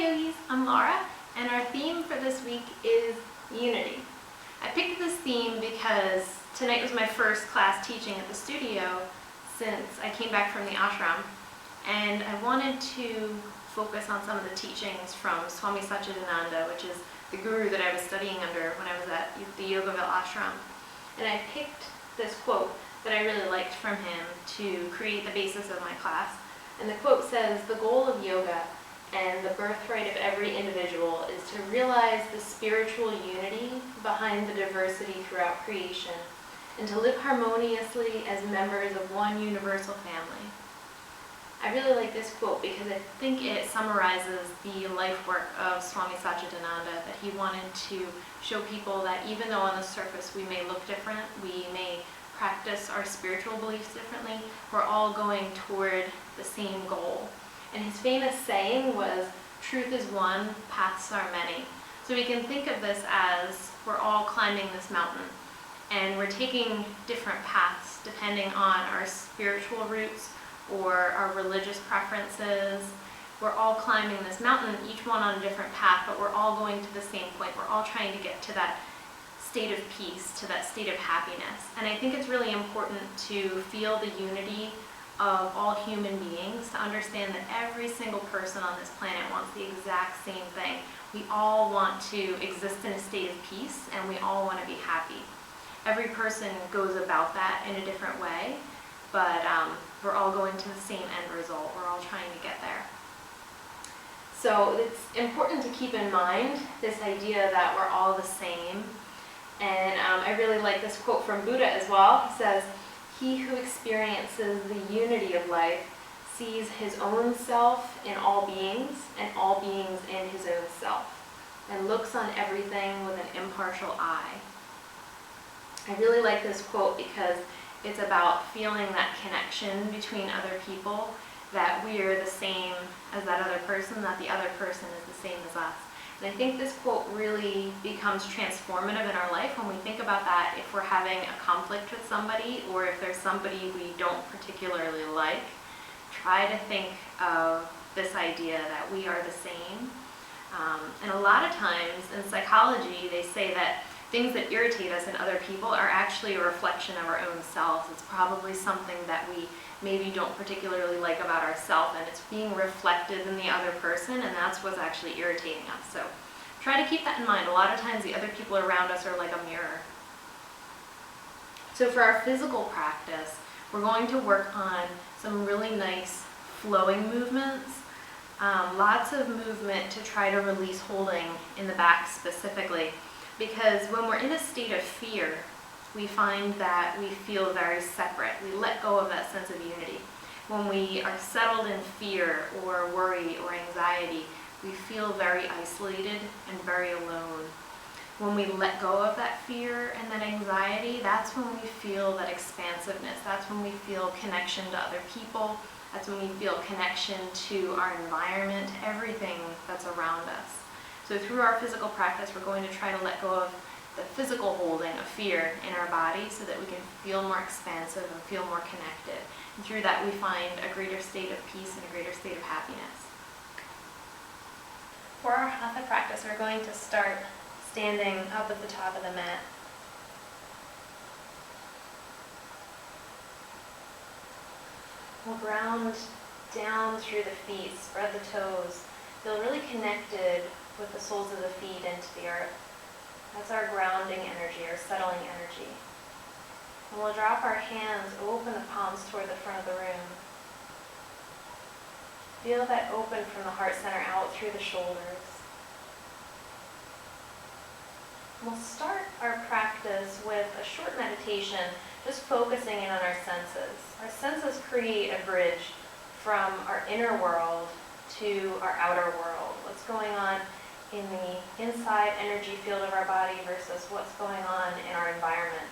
Yogis, I'm Laura, and our theme for this week is unity. I picked this theme because tonight was my first class teaching at the studio since I came back from the ashram, and I wanted to focus on some of the teachings from Swami Satchidananda, which is the guru that I was studying under when I was at the Yogaville ashram. And I picked this quote that I really liked from him to create the basis of my class. And the quote says, "The goal of yoga and the birthright of every individual is to realize the spiritual unity behind the diversity throughout creation and to live harmoniously as members of one universal family." I really like this quote because I think it summarizes the life work of Swami Satchidananda, that he wanted to show people that even though on the surface we may look different, we may practice our spiritual beliefs differently, we're all going toward the same goal. And his famous saying was, "Truth is one, paths are many." So we can think of this as we're all climbing this mountain and we're taking different paths depending on our spiritual roots or our religious preferences. We're all climbing this mountain, each one on a different path, but we're all going to the same point. We're all trying to get to that state of peace, to that state of happiness. And I think it's really important to feel the unity of all human beings, to understand that every single person on this planet wants the exact same thing. We all want to exist in a state of peace, and we all want to be happy. Every person goes about that in a different way, but we're all going to the same end result. We're all trying to get there. So it's important to keep in mind this idea that we're all the same. And I really like this quote from Buddha as well. He says, "He who experiences the unity of life sees his own self in all beings and all beings in his own self, and looks on everything with an impartial eye." I really like this quote because it's about feeling that connection between other people, that we are the same as that other person, that the other person is the same as us. And I think this quote really becomes transformative in our life when we think about that. If we're having a conflict with somebody, or if there's somebody we don't particularly like, try to think of this idea that we are the same. And a lot of times in psychology, they say that things that irritate us in other people are actually a reflection of our own selves. It's probably something that we maybe don't particularly like about ourselves, and it's being reflected in the other person, and that's what's actually irritating us. So try to keep that in mind. A lot of times the other people around us are like a mirror. So for our physical practice, we're going to work on some really nice flowing movements. Lots of movement to try to release holding in the back specifically, because when we're in a state of fear, we find that we feel very separate. We let go of that sense of unity. When we are settled in fear or worry or anxiety, we feel very isolated and very alone. When we let go of that fear and that anxiety, that's when we feel that expansiveness. That's when we feel connection to other people. That's when we feel connection to our environment, to everything that's around us. So through our physical practice, we're going to try to let go of the physical holding of fear in our body so that we can feel more expansive and feel more connected. And through that, we find a greater state of peace and a greater state of happiness. For our Hatha practice, we're going to start standing up at the top of the mat. We'll ground down through the feet, spread the toes, feel really connected with the soles of the feet into the earth. That's our grounding energy, our settling energy. And we'll drop our hands, open the palms toward the front of the room. Feel that open from the heart center out through the shoulders. We'll start our practice with a short meditation, just focusing in on our senses. Our senses create a bridge from our inner world to our outer world. What's going on in the inside energy field of our body versus what's going on in our environment.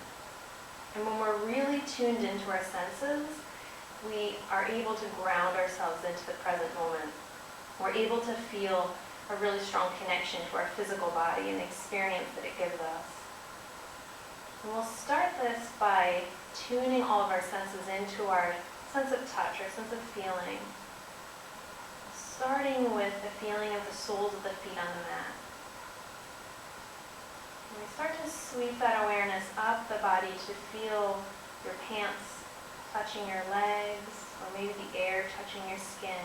And when we're really tuned into our senses, we are able to ground ourselves into the present moment. We're able to feel a really strong connection to our physical body and the experience that it gives us. And we'll start this by tuning all of our senses into our sense of touch, our sense of feeling. starting with the feeling of the soles of the feet on the mat. And we start to sweep that awareness up the body to feel your pants touching your legs, or maybe the air touching your skin.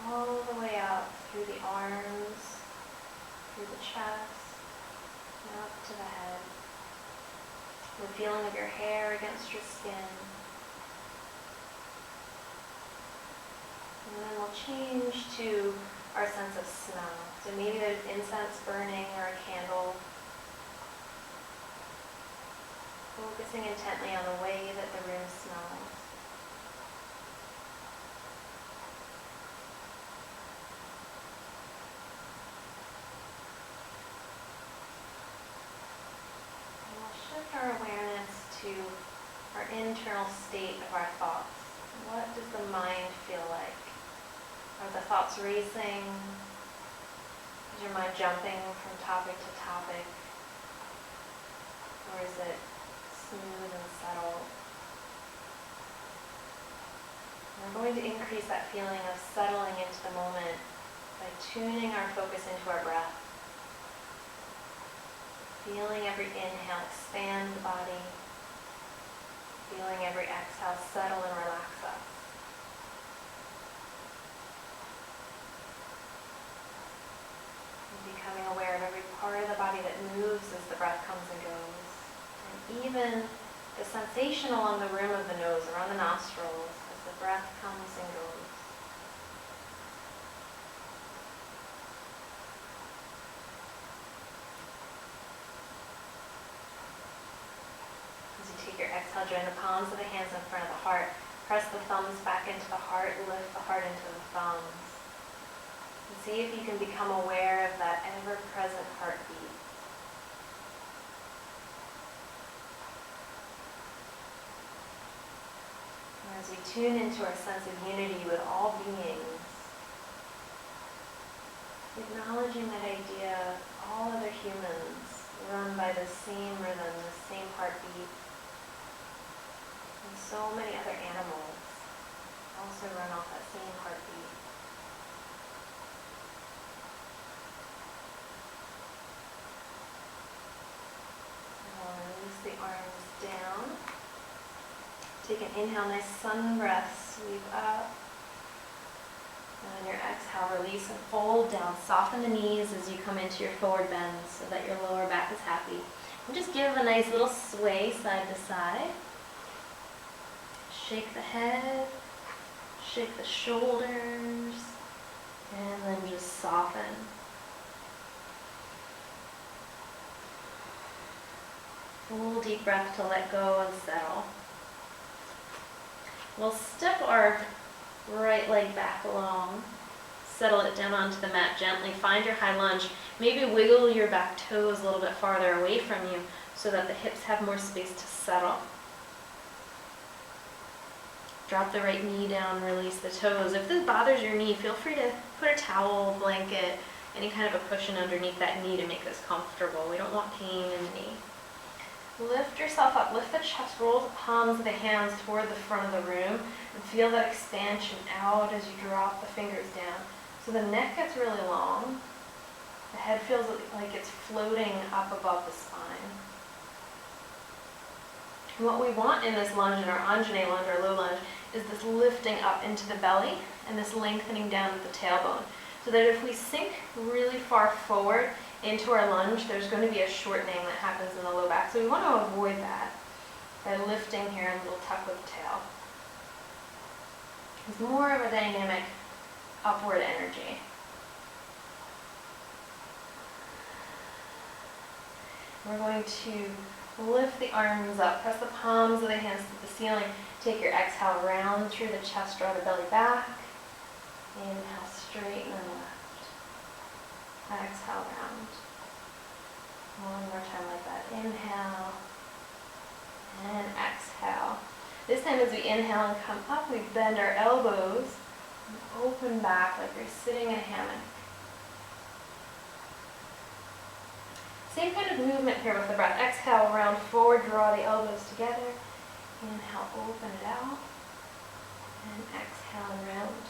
All the way up through the arms, through the chest, and up to the head. The feeling of your hair against your skin. And then we'll change to our sense of smell. So maybe there's incense burning or a candle. Focusing intently on the way that the room smells. And we'll shift our awareness to our internal state of our thoughts. What does the mind feel like? Are the thoughts racing? Is your mind jumping from topic to topic? Or is it smooth and settled? We're going to increase that feeling of settling into the moment by tuning our focus into our breath. Feeling every inhale expand the body. Feeling every exhale settle and relax us. And becoming aware of every part of the body that moves as the breath comes and goes. Even the sensation along the rim of the nose, around the nostrils, as the breath comes and goes. As you take your exhale, join the palms of the hands in front of the heart. Press the thumbs back into the heart, lift the heart into the thumbs. And see if you can become aware of that ever-present heartbeat. As we tune into our sense of unity with all beings, acknowledging that idea, all other humans run by the same rhythm, the same heartbeat, and so many other animals also run off that same heartbeat. And we'll release the arms down. Take an inhale, nice sun breath, sweep up. And on your exhale, release and fold down. Soften the knees as you come into your forward bend so that your lower back is happy. And just give a nice little sway side to side. Shake the head, shake the shoulders, and then just soften. Full deep breath to let go and settle. We'll step our right leg back along, settle it down onto the mat gently, find your high lunge, maybe wiggle your back toes a little bit farther away from you so that the hips have more space to settle. Drop the right knee down, release the toes. If this bothers your knee, feel free to put a towel, blanket, any kind of a cushion underneath that knee to make this comfortable. We don't want pain in the knee. Lift yourself up, lift the chest, roll the palms of the hands toward the front of the room, and feel that expansion out as you drop the fingers down. So the neck gets really long, the head feels like it's floating up above the spine. And what we want in this lunge, in our Anjane lunge, our low lunge, is this lifting up into the belly and this lengthening down at the tailbone. So that if we sink really far forward into our lunge, there's going to be a shortening that happens in the low back. So we want to avoid that by lifting here and a little tuck with the tail. It's more of a dynamic upward energy. We're going to lift the arms up, press the palms of the hands to the ceiling. Take your exhale round through the chest, draw the belly back. Inhale, straighten and lift. Exhale round. One more time like that. Inhale and exhale. This time as we inhale and come up, we bend our elbows and open back like you're sitting in a hammock. Same kind of movement here with the breath. Exhale, round forward, draw the elbows together. Inhale, open it out. And exhale and round.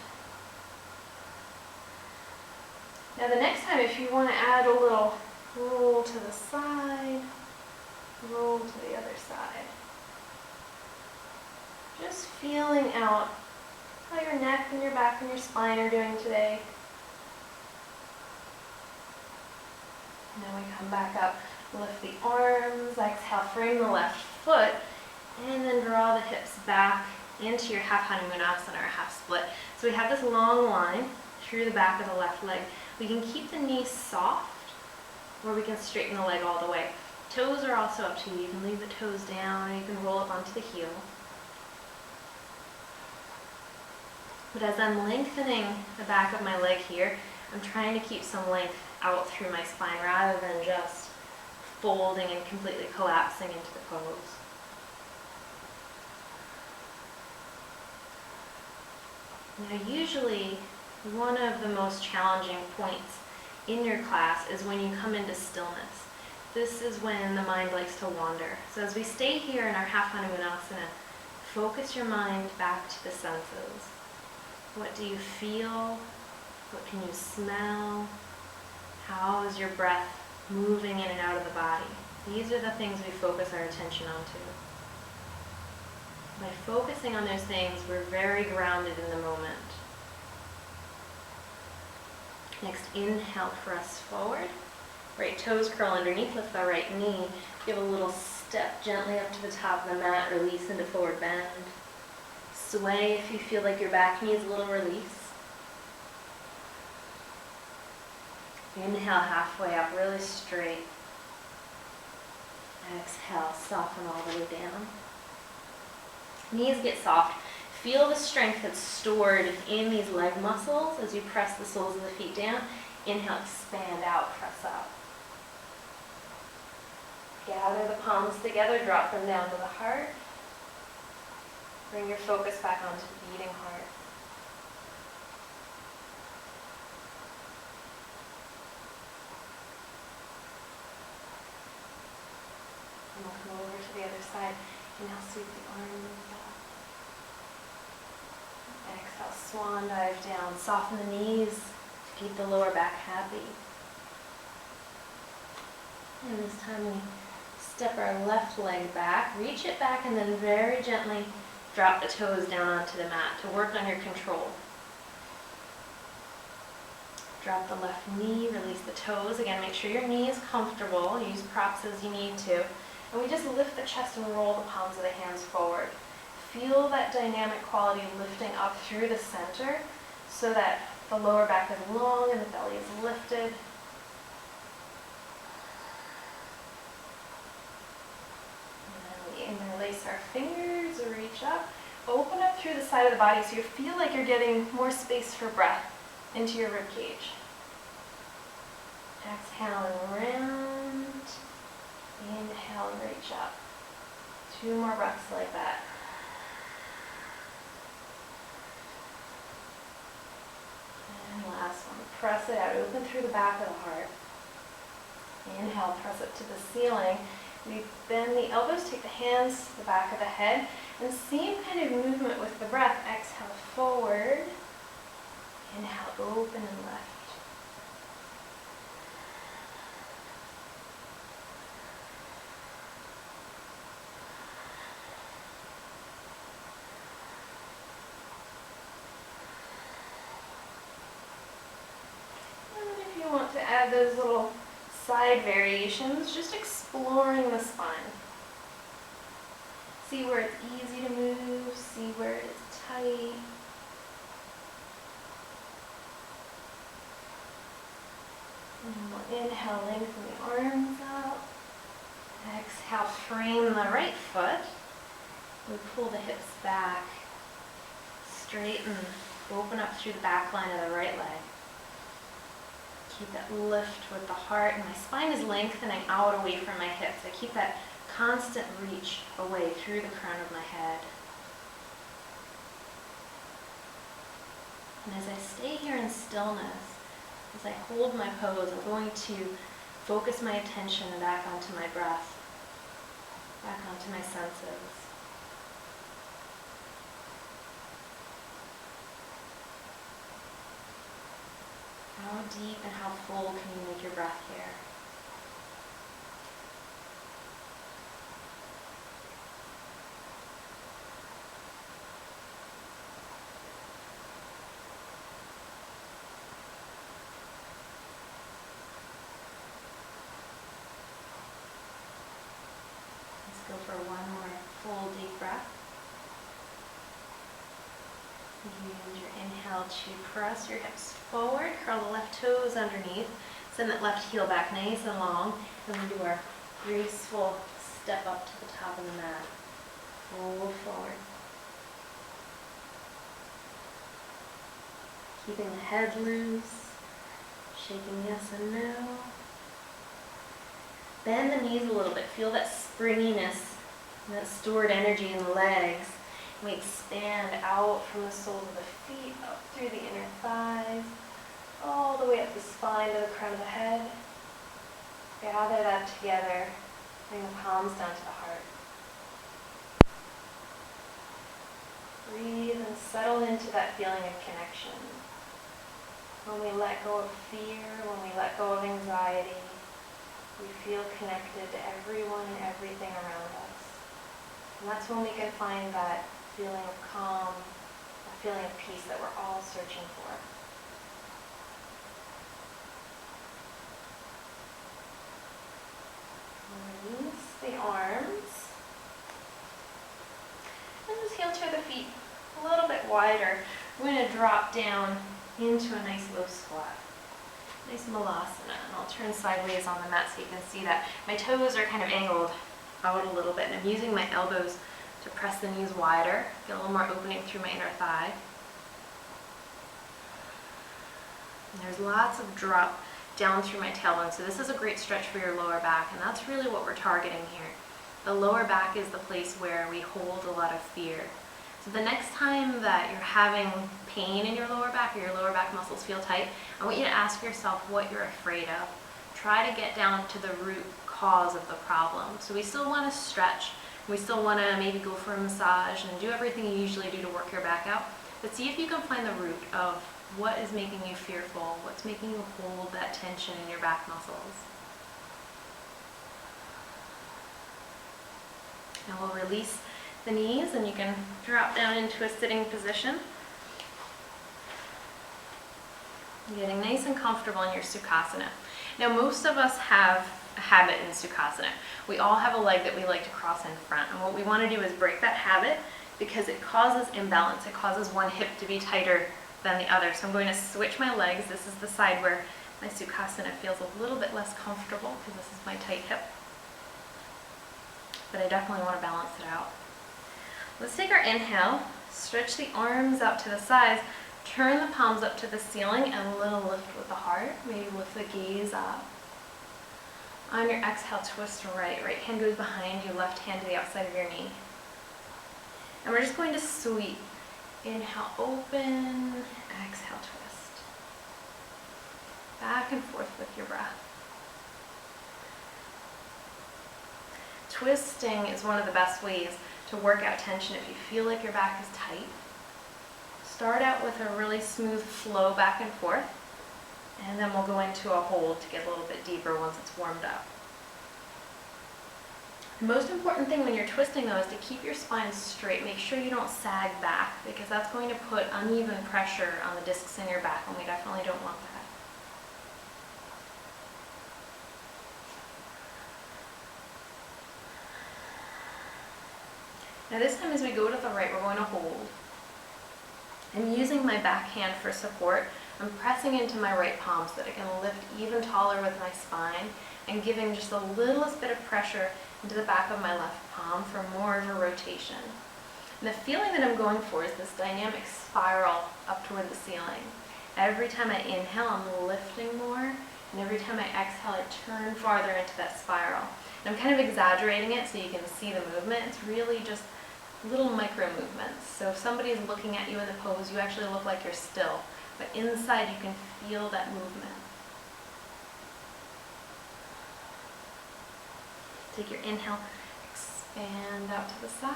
Now the next time, if you want to add a little roll to the side, roll to the other side. Just feeling out how your neck and your back and your spine are doing today. And then we come back up, lift the arms, exhale, frame the left foot, and then draw the hips back into your half Hanumanasana or half split. So we have this long line through the back of the left leg. We can keep the knees soft, or we can straighten the leg all the way. Toes are also up to you. You can leave the toes down, or you can roll up onto the heel. But as I'm lengthening the back of my leg here, I'm trying to keep some length out through my spine rather than just folding and completely collapsing into the pose. Now usually one of the most challenging points in your class is when you come into stillness. This is when the mind likes to wander. So as we stay here in our half Hanumanasana, focus your mind back to the senses. What do you feel? What can you smell? How is your breath moving in and out of the body? These are the things we focus our attention onto. By focusing on those things, we're very grounded in the moment. Next, inhale, press forward. Right toes curl underneath, lift the right knee. Give a little step gently up to the top of the mat, release into forward bend. Sway if you feel like your back needs a little release. Inhale, halfway up, really straight. Exhale, soften all the way down. Knees get soft. Feel the strength that's stored in these leg muscles as you press the soles of the feet down. Inhale, expand out, press up. Gather the palms together, drop them down to the heart. Bring your focus back onto the beating heart. And we'll come over to the other side. Inhale, sweep the arms up. Exhale, swan dive down. Soften the knees to keep the lower back happy. And this time we step our left leg back, reach it back, and then very gently drop the toes down onto the mat to work on your control. Drop the left knee, release the toes. Again, make sure your knee is comfortable. Use props as you need to. And we just lift the chest and roll the palms of the hands forward. Feel that dynamic quality lifting up through the center so that the lower back is long and the belly is lifted. And then we interlace our fingers, reach up, open up through the side of the body so you feel like you're getting more space for breath into your rib cage. Exhale and round. Inhale and reach up. 2 more breaths like that. And last one. Press it out. Open through the back of the heart. Inhale, press it to the ceiling. We bend the elbows, take the hands to the back of the head, and same kind of movement with the breath. Exhale, forward. Inhale, open and lift. Want to add those little side variations, just exploring the spine. See where it's easy to move, see where it's tight. And we'll inhale, lengthen the arms up. Exhale, frame the right foot. We pull the hips back, straighten, open up through the back line of the right leg. Keep that lift with the heart, and my spine is lengthening out away from my hips. I keep that constant reach away through the crown of my head. And as I stay here in stillness, as I hold my pose, I'm going to focus my attention back onto my breath, back onto my senses. How deep and how full can you make your breath here? Let's go for one more full deep breath. Use your inhale to press your hips forward, curl the left toes underneath, send that left heel back nice and long, and then do our graceful step up to the top of the mat. Fold forward. Keeping the head loose, shaking yes and no. Bend the knees a little bit, feel that springiness, that stored energy in the legs. We expand out from the soles of the feet, up through the inner thighs, all the way up the spine to the crown of the head. Gather that together, bring the palms down to the heart. Breathe and settle into that feeling of connection. When we let go of fear, when we let go of anxiety, we feel connected to everyone and everything around us. And that's when we can find that feeling of calm, a feeling of peace that we're all searching for. Release the arms. And just heel to the feet a little bit wider. We're going to drop down into a nice low squat. Nice malasana. And I'll turn sideways on the mat so you can see that. My toes are kind of angled out a little bit, and I'm using my elbows to press the knees wider, get a little more opening through my inner thigh. And there's lots of drop down through my tailbone, so this is a great stretch for your lower back, and that's really what we're targeting here. The lower back is the place where we hold a lot of fear. So the next time that you're having pain in your lower back or your lower back muscles feel tight, I want you to ask yourself what you're afraid of. Try to get down to the root cause of the problem. So we still want to stretch. We still want to maybe go for a massage and do everything you usually do to work your back out. But see if you can find the root of what is making you fearful, what's making you hold that tension in your back muscles. And we'll release the knees and you can drop down into a sitting position. Getting nice and comfortable in your Sukhasana. Now most of us have a habit in Sukhasana. We all have a leg that we like to cross in front, and what we want to do is break that habit because it causes imbalance. It causes one hip to be tighter than the other. So I'm going to switch my legs. This is the side where my Sukhasana feels a little bit less comfortable because this is my tight hip. But I definitely want to balance it out. Let's take our inhale, stretch the arms out to the sides, turn the palms up to the ceiling, and a little lift with the heart. Maybe lift the gaze up. On your exhale, twist right. Right hand goes behind you, left hand to the outside of your knee. And we're just going to sweep. Inhale, open, exhale, twist. Back and forth with your breath. Twisting is one of the best ways to work out tension if you feel like your back is tight. Start out with a really smooth flow back and forth, and then we'll go into a hold to get a little bit deeper once it's warmed up. The most important thing when you're twisting though is to keep your spine straight. Make sure you don't sag back because that's going to put uneven pressure on the discs in your back, and we definitely don't want that. Now this time as we go to the right, we're going to hold. I'm using my back hand for support. I'm pressing into my right palm so that I can lift even taller with my spine and giving just the littlest bit of pressure into the back of my left palm for more of a rotation. And the feeling that I'm going for is this dynamic spiral up toward the ceiling. Every time I inhale, I'm lifting more, and every time I exhale, I turn farther into that spiral. And I'm kind of exaggerating it so you can see the movement. It's really just little micro movements. So if somebody is looking at you in the pose, you actually look like you're still, but inside you can feel that movement. Take your inhale, expand out to the sides.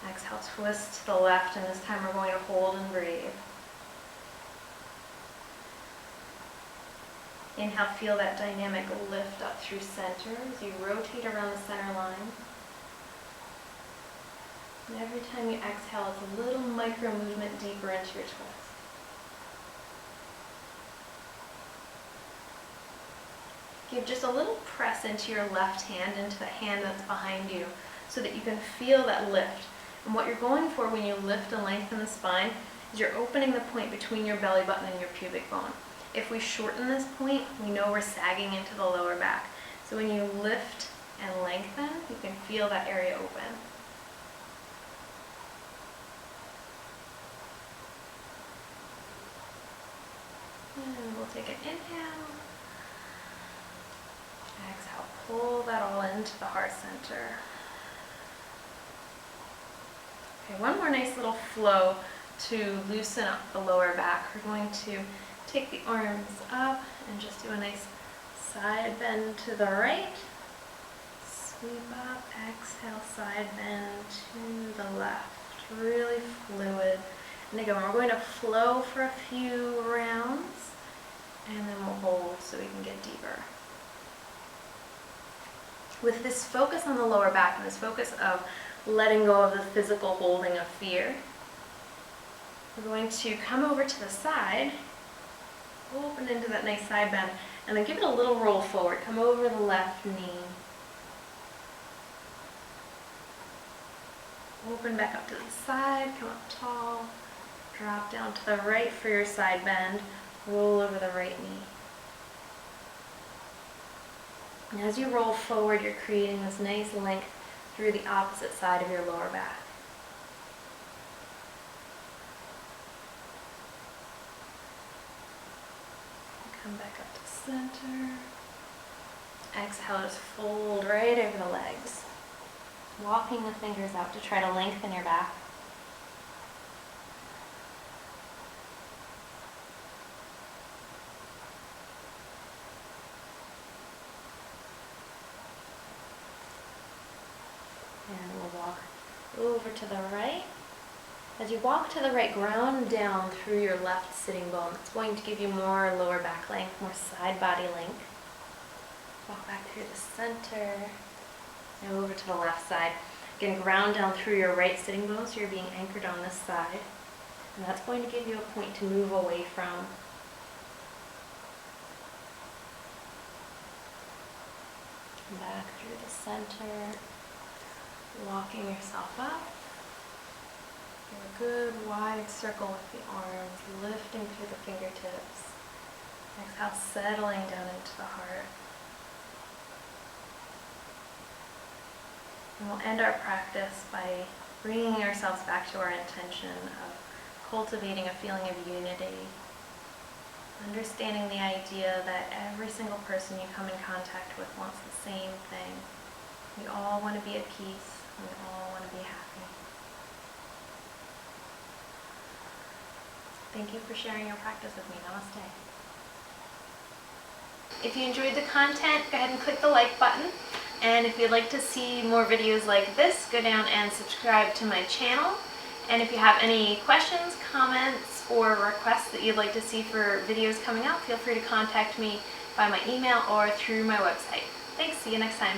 Exhale, twist to the left, and this time we're going to hold and breathe. Inhale, feel that dynamic lift up through center as you rotate around the center line. And every time you exhale, it's a little micro movement deeper into your twist. Give just a little press into your left hand, into the hand that's behind you, so that you can feel that lift. And what you're going for when you lift and lengthen the spine is you're opening the point between your belly button and your pubic bone. If we shorten this point, we know we're sagging into the lower back. So when you lift and lengthen, you can feel that area open. And we'll take an inhale. Exhale, pull that all into the heart center. Okay, one more nice little flow to loosen up the lower back. We're going to take the arms up and just do a nice side bend to the right. Sweep up, exhale, side bend to the left. Really fluid. And again, we're going to flow for a few rounds, and then we'll hold so we can get deeper. With this focus on the lower back and this focus of letting go of the physical holding of fear, we're going to come over to the side, open into that nice side bend, and then give it a little roll forward. Come over the left knee. Open back up to the side, come up tall, drop down to the right for your side bend, roll over the right knee. And as you roll forward, you're creating this nice length through the opposite side of your lower back. Come back up to center. Exhale, just fold right over the legs. Walking the fingers out to try to lengthen your back. And we'll walk over to the right. As you walk to the right, ground down through your left sitting bone. It's going to give you more lower back length, more side body length. Walk back through the center. Now over to the left side. Again, ground down through your right sitting bone, so you're being anchored on this side. And that's going to give you a point to move away from. Back through the center. Walking yourself up. A good wide circle with the arms, lifting through the fingertips. Exhale, settling down into the heart. And we'll end our practice by bringing ourselves back to our intention of cultivating a feeling of unity. Understanding the idea that every single person you come in contact with wants the same thing. We all want to be at peace. We all want to be happy. Thank you for sharing your practice with me. Namaste. If you enjoyed the content, go ahead and click the like button. And if you'd like to see more videos like this, go down and subscribe to my channel. And if you have any questions, comments, or requests that you'd like to see for videos coming out, feel free to contact me by my email or through my website. Thanks. See you next time.